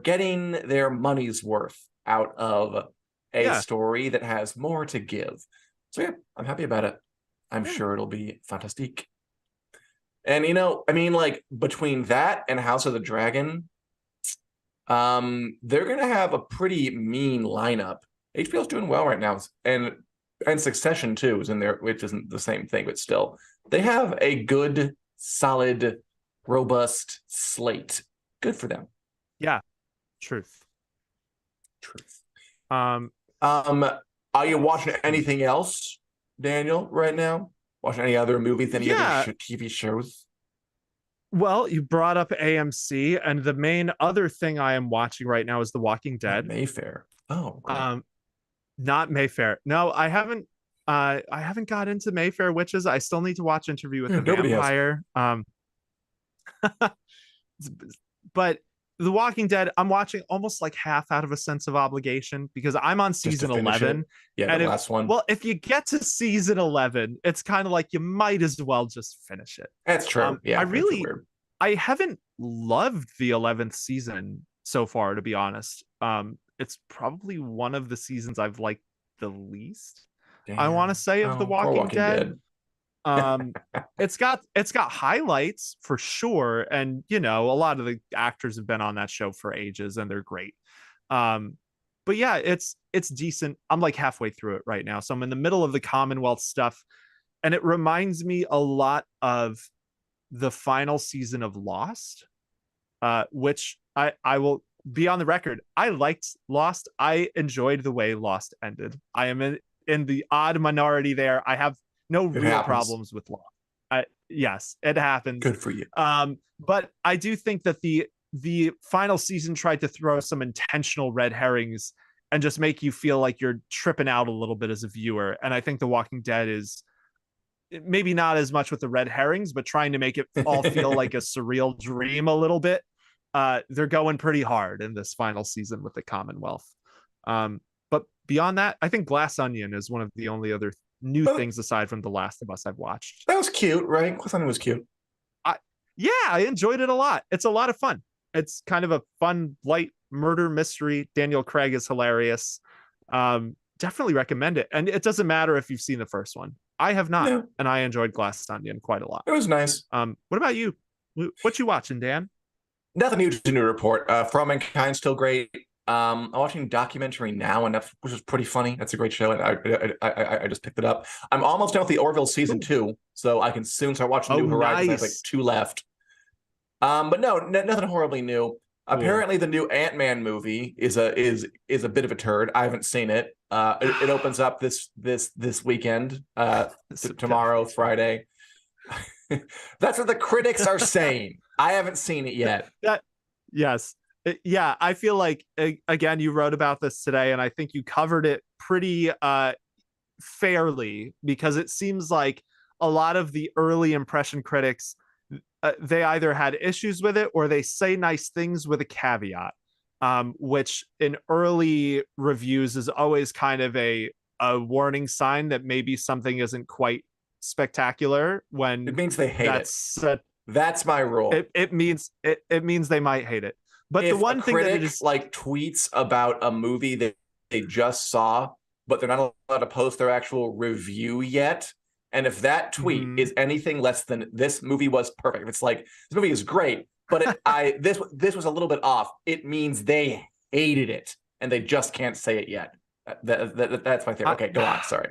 getting their money's worth out of a story that has more to give. So yeah, I'm happy about it. I'm sure it'll be fantastic. And I mean, like between that and House of the Dragon, they're gonna have a pretty mean lineup. HBO's doing well right now, and Succession too is in there, which isn't the same thing, but still. They have a good, solid, robust slate. Good for them. Yeah. Truth. Are you watching anything else, Daniel, right now? Watching any other movies, any other TV shows? Well, you brought up AMC, and the main other thing I am watching right now is The Walking Dead. Mayfair. Oh, cool. Not Mayfair. No, I haven't got into Mayfair Witches. I still need to watch Interview with the Vampire. But The Walking Dead, I'm watching almost like half out of a sense of obligation because I'm on season 11. Yeah, the last one. Well, if you get to season 11, it's kind of like you might as well just finish it. That's true. I haven't loved the 11th season so far, to be honest. It's probably one of the seasons I've liked the least. Damn. I want to say of The Walking Dead. It's got highlights for sure, and a lot of the actors have been on that show for ages and they're great. But yeah, it's decent. I'm like halfway through it right now, so I'm in the middle of the Commonwealth stuff, and it reminds me a lot of the final season of Lost, which I will be on the record. I liked Lost. I enjoyed the way Lost ended. I am in the odd minority there. I have no real problems with Lost. Yes, it happens. Good for you. But I do think that the final season tried to throw some intentional red herrings and just make you feel like you're tripping out a little bit as a viewer. And I think The Walking Dead is maybe not as much with the red herrings, but trying to make it all feel like a surreal dream a little bit. They're going pretty hard in this final season with the Commonwealth. But beyond that, I think Glass Onion is one of the only other new things aside from The Last of Us I've watched. That was cute, right? Glass Onion was cute. I enjoyed it a lot. It's a lot of fun. It's kind of a fun, light murder mystery. Daniel Craig is hilarious. Definitely recommend it. And it doesn't matter if you've seen the first one. I have not, and I enjoyed Glass Onion quite a lot. It was nice. What about you? What you watching, Dan? Nothing new to new report. From Mankind still great. I'm watching documentary now, and which is pretty funny. That's a great show, and I just picked it up. I'm almost done with the Orville season 2, so I can soon start watching New Horizons. I have like 2 left. But no, nothing horribly new. Cool. Apparently, the new Ant-Man movie is a bit of a turd. I haven't seen it. It opens up this weekend. Tomorrow, Friday. That's what the critics are saying. I haven't seen it yet. Yes. Yeah, I feel like, again, you wrote about this today, and I think you covered it pretty fairly, because it seems like a lot of the early impression critics, they either had issues with it or they say nice things with a caveat, which in early reviews is always kind of a warning sign that maybe something isn't quite spectacular. When it means they hate it. That's my rule. It means they might hate it. But if the one thing that it is, like, tweets about a movie that they just saw, but they're not allowed to post their actual review yet, and if that tweet is anything less than "this movie was perfect," if it's like "this movie is great," but this was a little bit off, it means they hated it and they just can't say it yet. That's my theory. Okay, go on. Sorry.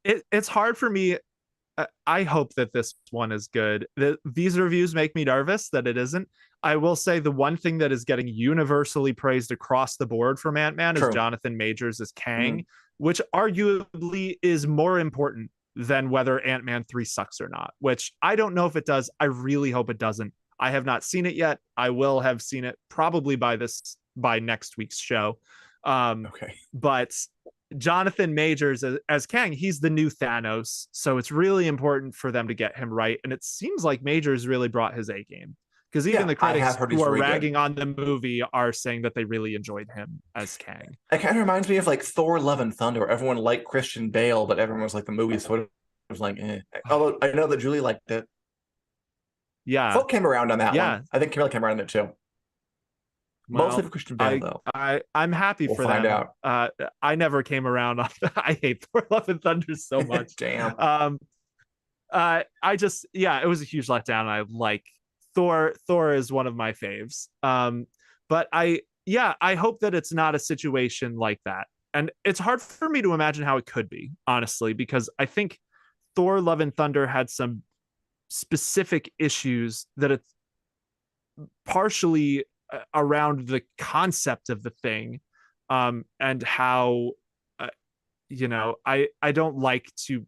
It's hard for me. I hope that this one is good. These reviews make me nervous that it isn't. I will say the one thing that is getting universally praised across the board from Ant-Man is Jonathan Majors as Kang, which arguably is more important than whether Ant-Man 3 sucks or not, which I don't know if it does. I really hope it doesn't. I have not seen it yet. I will have seen it probably by next week's show. But Jonathan Majors as Kang, he's the new Thanos, so it's really important for them to get him right. And it seems like Majors really brought his A game, because even the critics who are ragging on the movie are saying that they really enjoyed him as Kang. It kind of reminds me of like Thor: Love and Thunder, where everyone liked Christian Bale, but everyone was like, the movie sort of was like, eh. Although I know that Julie liked it. Yeah, Folk came around on that one. I think Camilla came around on it too. Well, mostly for Christian Bale, though. I'm happy for find them. out. I never came around on that. I hate Thor: Love and Thunder so much. Damn. I just, it was a huge letdown. I like Thor. Thor is one of my faves. But I hope that it's not a situation like that. And it's hard for me to imagine how it could be, honestly, because I think Thor: Love and Thunder had some specific issues that it's partially around the concept of the thing, and how I don't like to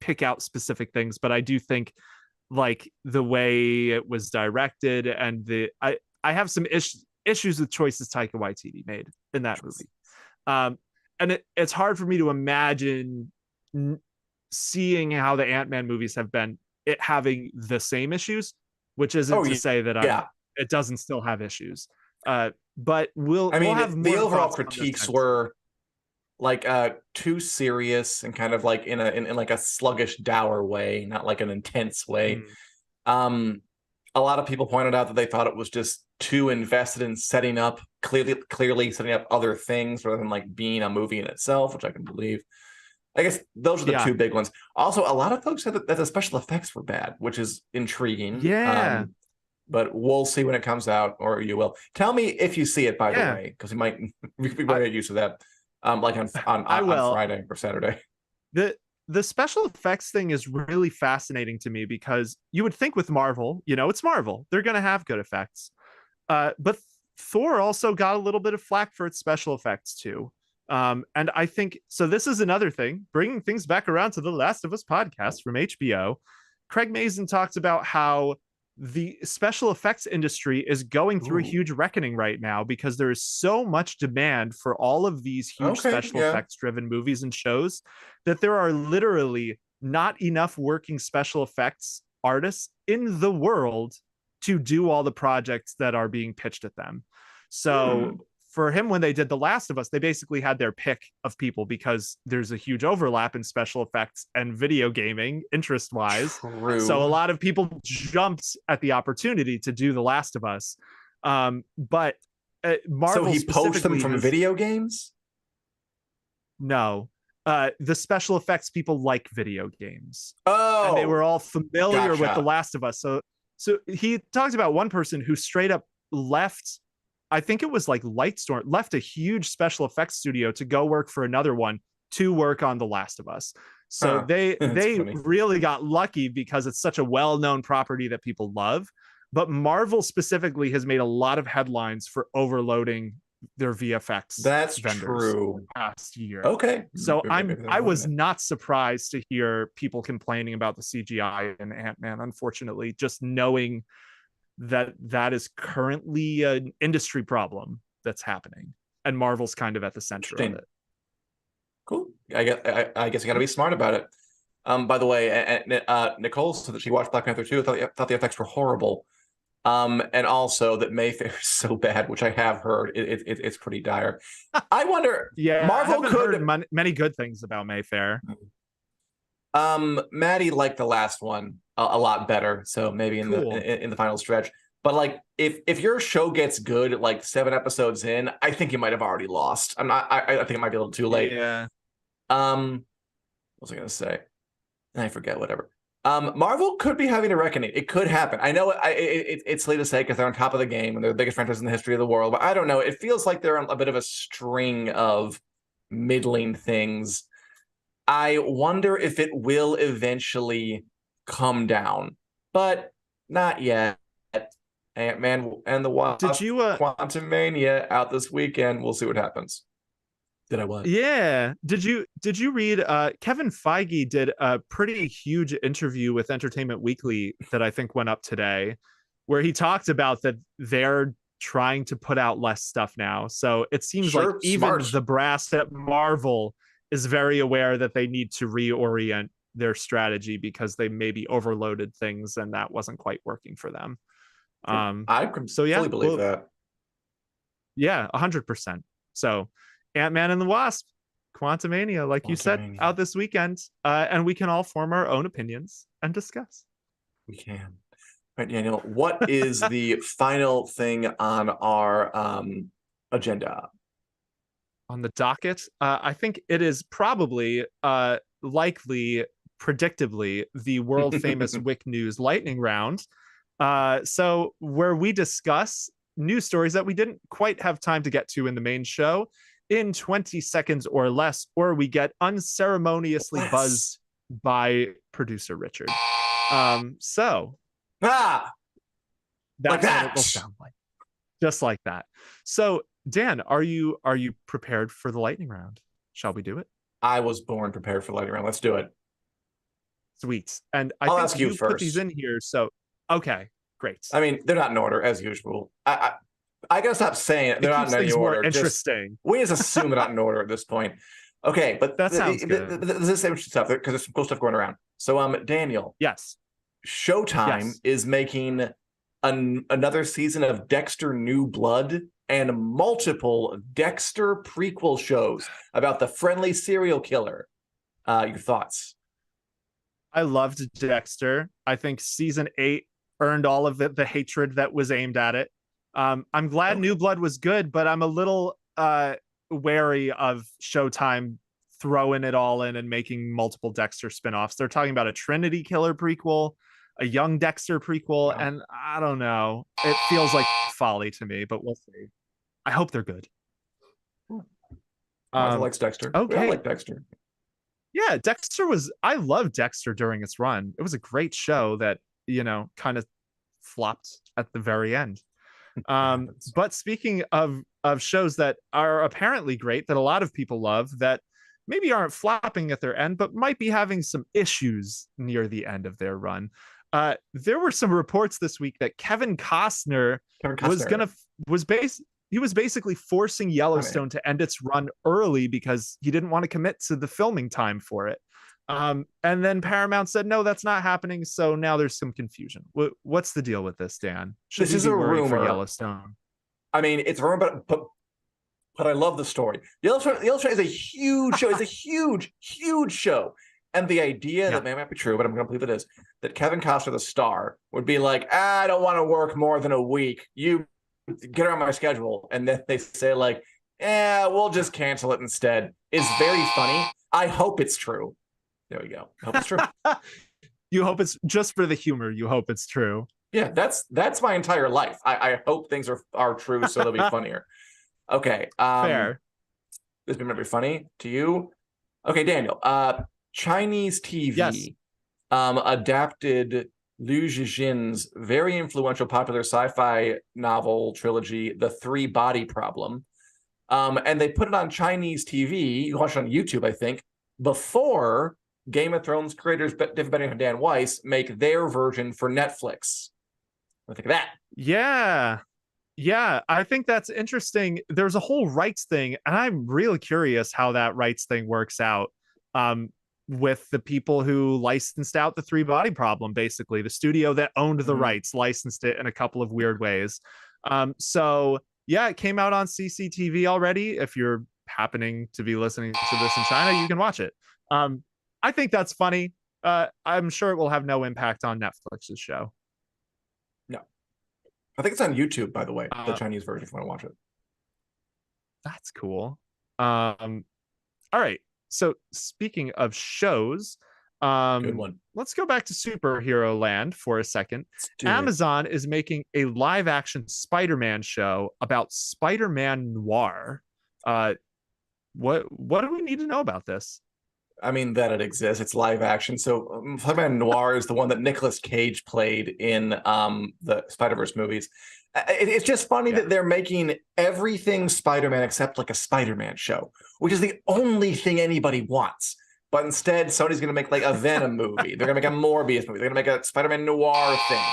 pick out specific things, but I do think like the way it was directed and I have some issues with choices Taika Waititi made in that movie, and it's hard for me to imagine seeing how the Ant-Man movies have been it having the same issues, which isn't to say that it doesn't still have issues. But we'll have more. The overall critiques were like too serious and kind of like in like a sluggish, dour way, not like an intense way. A lot of people pointed out that they thought it was just too invested in setting up clearly setting up other things rather than like being a movie in itself, which I can believe. I guess those are the two big ones. Also, a lot of folks said that the special effects were bad, which is intriguing. Yeah. But we'll see when it comes out, or you will. Tell me if you see it, by the way, because we might get used to that. Like on Friday or Saturday. The special effects thing is really fascinating to me, because you would think with Marvel, it's Marvel, they're going to have good effects. But Thor also got a little bit of flack for its special effects too. And I think, so this is another thing, bringing things back around to the Last of Us podcast from HBO. Craig Mazin talks about how the special effects industry is going through a huge reckoning right now, because there is so much demand for all of these huge special effects driven movies and shows that there are literally not enough working special effects artists in the world to do all the projects that are being pitched at them. So for him, when they did The Last of Us, they basically had their pick of people, because there's a huge overlap in special effects and video gaming interest wise. So a lot of people jumped at the opportunity to do The Last of Us. But Marvel, so he poached them from video games? No. The special effects people like video games. And they were all familiar with The Last of Us. So So he talks about one person who straight up left, I think it was like Lightstorm, left a huge special effects studio to go work for another one to work on The Last of Us. So they really got lucky because it's such a well-known property that people love. But Marvel specifically has made a lot of headlines for overloading their VFX. That's true. Past year. Okay. So I was not surprised to hear people complaining about the CGI in Ant-Man, unfortunately, just knowing that that is currently an industry problem that's happening. And Marvel's kind of at the center of it. Cool. I guess you got to be smart about it. By the way, Nicole said that she watched Black Panther 2. Thought the effects were horrible. And also that Mayfair is so bad, which I have heard. It's pretty dire. I wonder. Yeah, Marvel could heard many good things about Mayfair. Maddie liked the last one a lot better, so maybe in the final stretch. But like, if your show gets good like 7 episodes in, I think you might have already lost. I think it might be a little too late. Yeah. What was I gonna say? I forget. Whatever. Marvel could be having a reckoning. It could happen. I know it's silly to say because they're on top of the game and they're the biggest franchise in the history of the world, but I don't know. It feels like they're on a bit of a string of middling things. I wonder if it will eventually come down, but not yet. Ant-Man and the Wasp, Quantumania out this weekend. We'll see what happens. Did I what? Yeah. Did you read Kevin Feige did a pretty huge interview with Entertainment Weekly that I think went up today, where he talked about that they're trying to put out less stuff now. So it seems like even the brass at Marvel is very aware that they need to reorient their strategy because they maybe overloaded things and that wasn't quite working for them. I fully believe that. Yeah, 100%. So Ant-Man and the Wasp, Quantumania, like you said, out this weekend. And we can all form our own opinions and discuss. We can. All right, Daniel, what is the final thing on our agenda? On the docket, I think it is probably, likely, predictably, the world-famous WiC News Lightning Round. So where we discuss news stories that we didn't quite have time to get to in the main show in 20 seconds or less, or we get unceremoniously buzzed by producer Richard. So that's what it will sound like. Just like that. So Dan, are you prepared for the lightning round? Shall we do it? I was born prepared for the lightning round. Let's do it. Sweet. And I'll ask you first. Put these in here. So okay, great. I mean, they're not in order as usual. I gotta stop saying it. They're not in any order. Interesting. We just assume they're not in order at this point. Okay, but that sounds good. This is the same stuff because there's some cool stuff going around. So, Daniel. Yes. Showtime is making another season of Dexter: New Blood and multiple Dexter prequel shows about the friendly serial killer. Your thoughts? I loved Dexter. I think season 8 earned all of the hatred that was aimed at it. I'm glad New Blood was good, but I'm a little wary of Showtime throwing it all in and making multiple Dexter spinoffs. They're talking about a Trinity Killer prequel, a Young Dexter prequel, and I don't know. It feels like folly to me, but we'll see. I hope they're good. I like Dexter. Okay. I like Dexter. Yeah, I loved Dexter during its run. It was a great show that, kind of flopped at the very end. But speaking of shows that are apparently great, that a lot of people love, that maybe aren't flopping at their end, but might be having some issues near the end of their run. There were some reports this week that Kevin Costner was basically forcing Yellowstone to end its run early because he didn't want to commit to the filming time for it. And then Paramount said, no, that's not happening. So now there's some confusion. What's the deal with this, Dan? This is a rumor for Yellowstone. I mean, it's a rumor, but I love the story. Yellowstone is a huge show. It's a huge, huge show. And the idea that may not be true, but I'm going to believe it is, that Kevin Costner, the star, would be like, I don't want to work more than a week. You get around my schedule. And then they say like, we'll just cancel it instead. It's very funny. I hope it's true. There we go. I hope it's true. You hope it's just for the humor. You hope it's true. Yeah, that's my entire life. I hope things are true, so they'll be funnier. Okay. Fair. This may be funny to you. Okay, Daniel. Chinese Yes. TV adapted Liu Zhijin's very influential popular sci-fi novel trilogy, The Three Body Problem. And they put it on Chinese TV. You can watch it on YouTube, I think, before Game of Thrones creators David Benioff and Dan Weiss make their version for Netflix. What do you think of that? Yeah, I think that's interesting. There's a whole rights thing, and I'm really curious how that rights thing works out. With the people who licensed out the Three Body Problem, basically the studio that owned the rights licensed it in a couple of weird ways. So yeah, it came out on CCTV already. If you're happening to be listening to this in China, you can watch it. I think that's funny. I'm sure it will have no impact on Netflix's show. No, I think it's on YouTube, by the way, the Chinese version, if you want to watch it. That's cool. All right. So speaking of shows, good one. Let's go back to superhero land for a second. Amazon is making a live action Spider-Man show about Spider-Man Noir. What do we need to know about this? I mean, that it exists. It's live action. So Spider-Man Noir is the one that Nicolas Cage played in the Spider-Verse movies. It's just funny that they're making everything Spider-Man except like a Spider-Man show, which is the only thing anybody wants. But instead, Sony's going to make like a Venom movie. They're going to make a Morbius movie. They're going to make a Spider-Man Noir thing.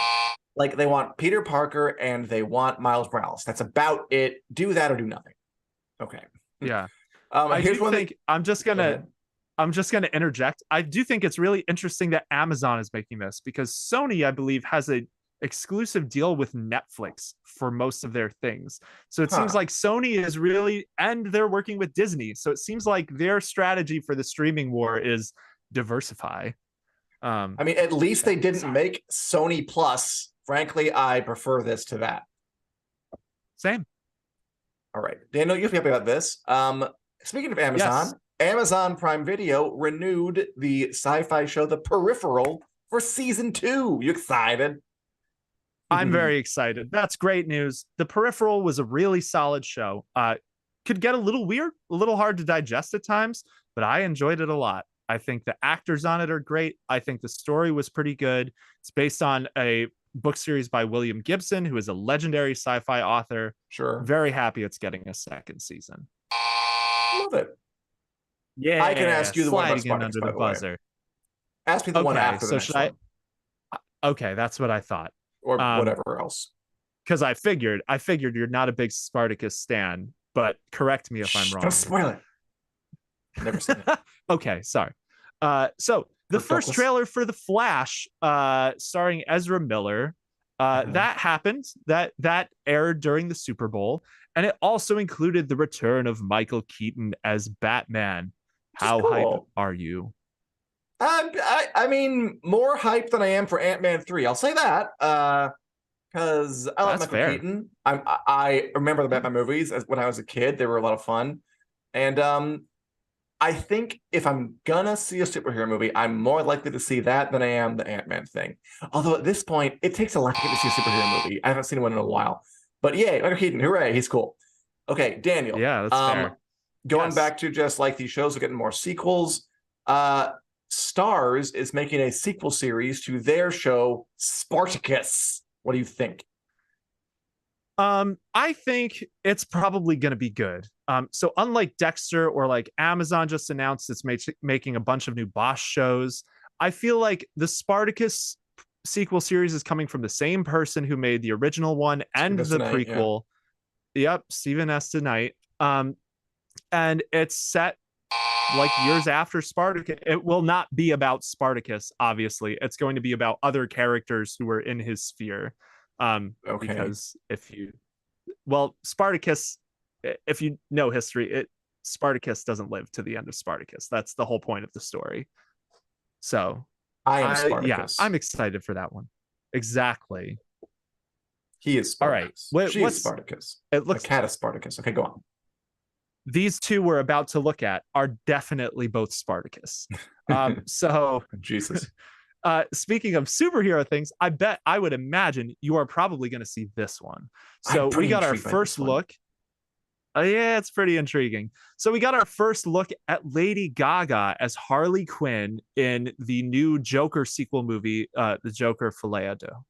Like they want Peter Parker and they want Miles Morales. That's about it. Do that or do nothing. Okay. Yeah. I'm just gonna interject. I do think it's really interesting that Amazon is making this because Sony, I believe, has a exclusive deal with Netflix for most of their things. So it seems like Sony is really, and they're working with Disney. So it seems like their strategy for the streaming war is diversify. I mean, at least they didn't make Sony Plus. Frankly, I prefer this to that. Same. All right, Daniel, you'll be happy about this. Speaking of Amazon, Amazon Prime Video renewed the sci-fi show The Peripheral for season 2. You excited? I'm very excited. That's great news. The Peripheral was a really solid show. Could get a little weird, a little hard to digest at times, but I enjoyed it a lot. I think the actors on it are great. I think the story was pretty good. It's based on a book series by William Gibson, who is a legendary sci-fi author. Sure. Very happy it's getting a second season. Love it. Yeah. I can ask you the one about Spartacus, under the buzzer. way. Ask me the one after the so next should one. Okay, that's what I thought. Or whatever else. Because I figured you're not a big Spartacus stan, but correct me if I'm wrong. Don't spoil it. Never seen it. Okay, sorry. So the first trailer for The Flash, starring Ezra Miller, that happened. That aired during the Super Bowl, and it also included the return of Michael Keaton as Batman. How hyped are you? I mean, more hyped than I am for Ant-Man 3. I'll say that. Because I like Michael Keaton. I remember the Batman movies when I was a kid. They were a lot of fun. And I think if I'm gonna see a superhero movie, I'm more likely to see that than I am the Ant-Man thing. Although at this point, it takes a lot to get to see a superhero movie. I haven't seen one in a while. But yay, Michael Keaton, hooray, he's cool. Okay, Daniel. Yeah, that's fair. Going back to just like these shows are getting more sequels. Starz is making a sequel series to their show Spartacus. What do you think? I think it's probably going to be good. So unlike Dexter or like Amazon just announced it's making a bunch of new Bosch shows, I feel like the Spartacus sequel series is coming from the same person who made the original one and the prequel. Yeah. Yep, Stephen S. Tonight. And it's set like years after Spartacus. It will not be about Spartacus, obviously. It's going to be about other characters who were in his sphere. Because Spartacus, if you know history, Spartacus doesn't live to the end of Spartacus. That's the whole point of the story. So I am Spartacus. Yeah, I'm excited for that one. Exactly. He is Spartacus. All right. She is Spartacus. It looks a cat is Spartacus. Okay, go on. These two we're about to look at are definitely both Spartacus. So Jesus. Speaking of superhero things, I would imagine you are probably going to see this one. So we got our first look. Yeah, it's pretty intriguing. So we got our first look at Lady Gaga as Harley Quinn in the new Joker sequel movie, The Joker Phileado.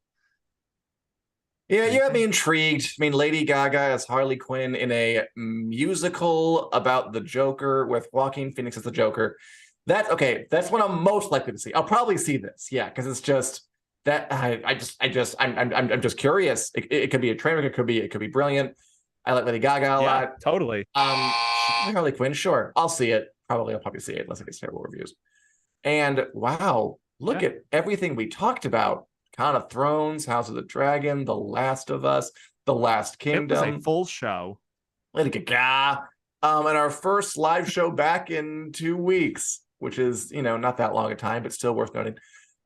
Yeah, you got me intrigued. I mean, Lady Gaga as Harley Quinn in a musical about the Joker with Joaquin Phoenix as the Joker. That's okay. That's what I'm most likely to see. I'll probably see this, yeah, because it's just that I'm just curious. It could be a train wreck. It could be brilliant. I like Lady Gaga a lot. Totally. Harley Quinn, sure. I'll see it. I'll probably see it unless it gets terrible reviews. And wow, look at everything we talked about. Kind of Thrones, House of the Dragon, The Last of Us, The Last Kingdom. It was a full show. Lady Gaga. And our first live show back in 2 weeks, which is, not that long a time, but still worth noting.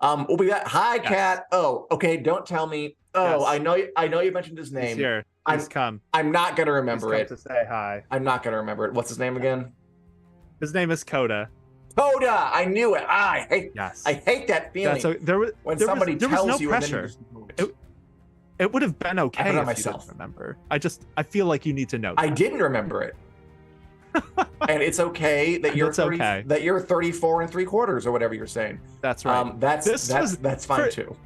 We'll be back. Hi, Kat. Oh, okay. Don't tell me. Oh, yes. I know you mentioned his name. He's here. I'm not gonna remember it. To say hi. I'm not gonna remember it. What's his name again? His name is Coda. Coda. I knew it. I hate that feeling. When somebody tells you pressure. And then it would have been okay if you didn't remember. I feel like you need to know. I didn't remember it. And it's okay that you're that you're 34 3/4 or whatever you're saying. That's right. That's fine too.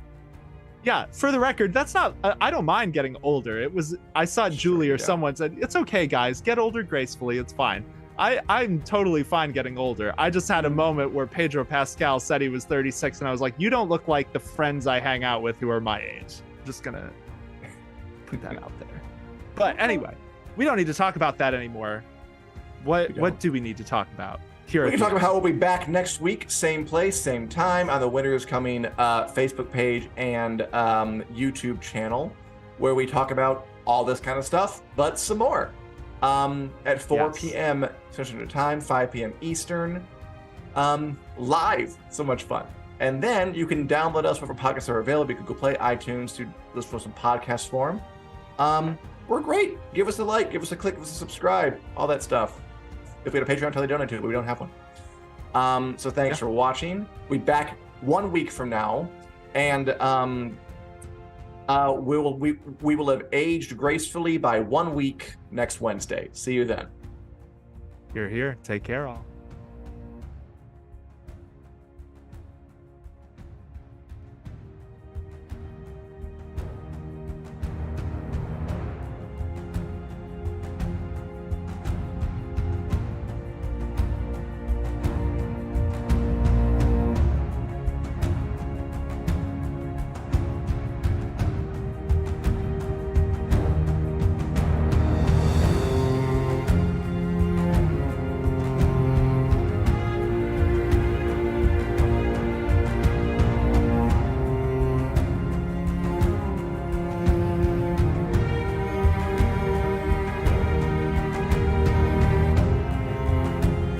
Yeah, for the record, that's not. I don't mind getting older. I saw Julie or someone said it's okay, guys, get older gracefully. It's fine. I'm totally fine getting older. I just had a moment where Pedro Pascal said he was 36, and I was like, you don't look like the friends I hang out with who are my age. I'm just gonna put that out there. But anyway, we don't need to talk about that anymore. What do we need to talk about? We can talk about how we'll be back next week, same place, same time, on the Winners Coming Facebook page and YouTube channel, where we talk about all this kind of stuff, but some more. At 4 p.m. Central Time, 5 p.m. Eastern, live. So much fun. And then you can download us wherever podcasts are available. Google Play, iTunes, to listen for some podcast form. We're great. Give us a like, give us a click, give us a subscribe, all that stuff. If we had a Patreon, totally donate to it, but we don't have one. So thanks for watching. We'll be back 1 week from now, and we will have aged gracefully by 1 week next Wednesday. See you then. You're here. Take care, all.